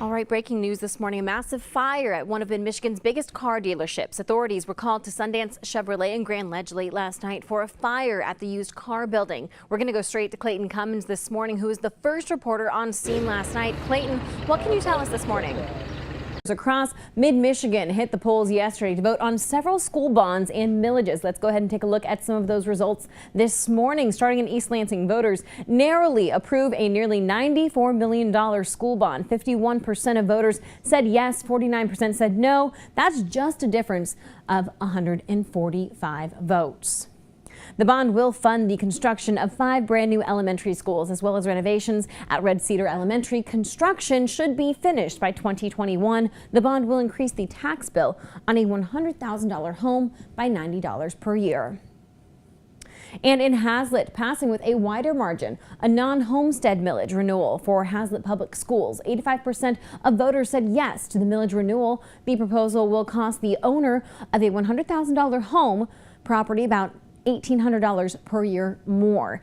All right, breaking news this morning. A massive fire at one of Michigan's biggest car dealerships. Authorities were called to Sundance Chevrolet in Grand Ledge late last night for a fire at the used car building. We're going to go straight to Clayton Cummins this morning, who was the first reporter on scene last night. Clayton, what can you tell us this morning? Across mid-Michigan hit the polls yesterday to vote on several school bonds and millages. Let's go ahead and take a look at some of those results this morning. Starting in East Lansing, voters narrowly approve a nearly $94 million school bond. 51% of voters said yes, 49% said no. That's just a difference of 145 votes. The bond will fund the construction of 5 brand new elementary schools as well as renovations at Red Cedar Elementary. Construction should be finished by 2021. The bond will increase the tax bill on a $100,000 home by $90 per year. And in Hazlet, passing with a wider margin, a non-homestead millage renewal for Hazlet Public Schools. 85% of voters said yes to the millage renewal. The proposal will cost the owner of a $100,000 home property about $1,800 per year more.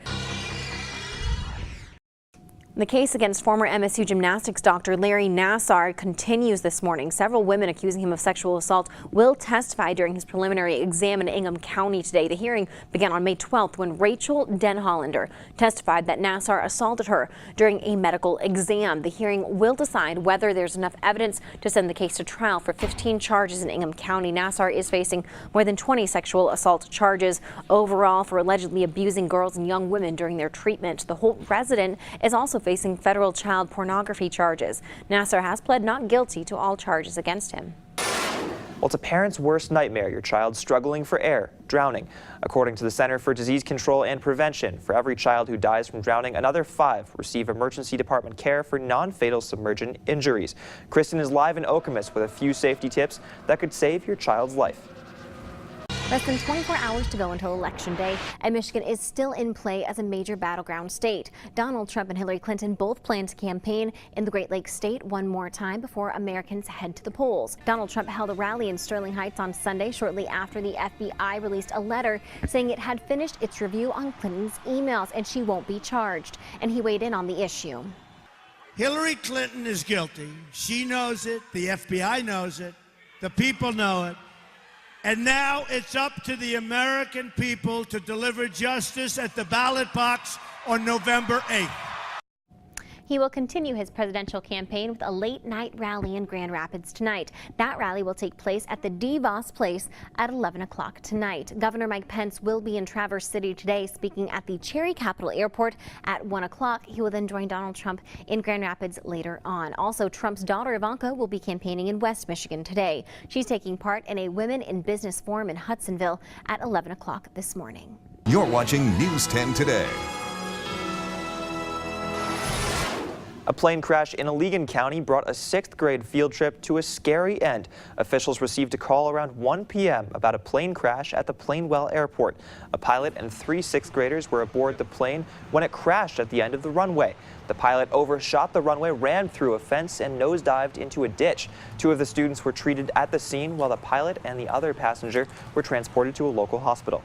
The case against former MSU gymnastics doctor Larry Nassar continues this morning. Several women accusing him of sexual assault will testify during his preliminary exam in Ingham County today. The hearing began on May 12th when Rachel Denhollander testified that Nassar assaulted her during a medical exam. The hearing will decide whether there's enough evidence to send the case to trial for 15 charges in Ingham County. Nassar is facing more than 20 sexual assault charges overall for allegedly abusing girls and young women during their treatment. The Holt resident is also facing federal child pornography charges. Nassar has pled not guilty to all charges against him. Well, it's a parent's worst nightmare, your child struggling for air, drowning. According to the Center for Disease Control and Prevention, for every child who dies from drowning, another 5 receive emergency department care for non-fatal submergent injuries. Kristen is live in Okemos with a few safety tips that could save your child's life. Less than 24 hours to go until Election Day, and Michigan is still in play as a major battleground state. Donald Trump and Hillary Clinton both plan to campaign in the Great Lakes state one more time before Americans head to the polls. Donald Trump held a rally in Sterling Heights on Sunday shortly after the FBI released a letter saying it had finished its review on Clinton's emails and she won't be charged. And he weighed in on the issue. Hillary Clinton is guilty. She knows it. The FBI knows it. The people know it. And now it's up to the American people to deliver justice at the ballot box on November 8th. He will continue his presidential campaign with a late-night rally in Grand Rapids tonight. That rally will take place at the DeVos Place at 11 o'clock tonight. Governor Mike Pence will be in Traverse City today, speaking at the Cherry Capital Airport at 1 o'clock. He will then join Donald Trump in Grand Rapids later on. Also, Trump's daughter Ivanka will be campaigning in West Michigan today. She's taking part in a Women in Business Forum in Hudsonville at 11 o'clock this morning. You're watching News 10 Today. A plane crash in Allegan County brought a 6th grade field trip to a scary end. Officials received a call around 1 p.m. about a plane crash at the Plainwell Airport. A pilot and 3 6th graders were aboard the plane when it crashed at the end of the runway. The pilot overshot the runway, ran through a fence, and nosedived into a ditch. 2 of the students were treated at the scene, while the pilot and the other passenger were transported to a local hospital.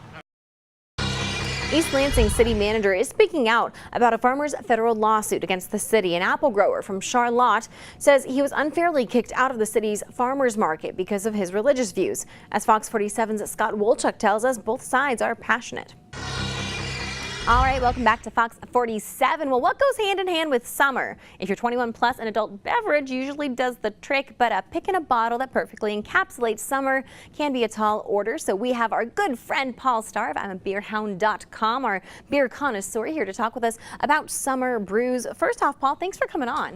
East Lansing city manager is speaking out about a farmer's federal lawsuit against the city. An apple grower from Charlotte says he was unfairly kicked out of the city's farmers market because of his religious views. As Fox 47's Scott Wolchuk tells us, both sides are passionate. All right, welcome back to Fox 47. Well, what goes hand in hand with summer? If you're 21 plus, an adult beverage usually does the trick, but picking a bottle that perfectly encapsulates summer can be a tall order. So we have our good friend Paul Starr of I'mABeerHound.com, our beer connoisseur, here to talk with us about summer brews. First off, Paul, thanks for coming on.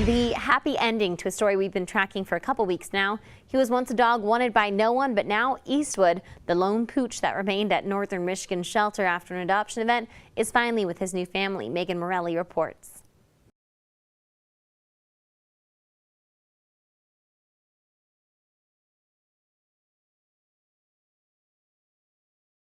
The happy ending to a story we've been tracking for a couple weeks now. He was once a dog wanted by no one, but now Eastwood, the lone pooch that remained at Northern Michigan shelter after an adoption event, is finally with his new family. Megan Morelli reports.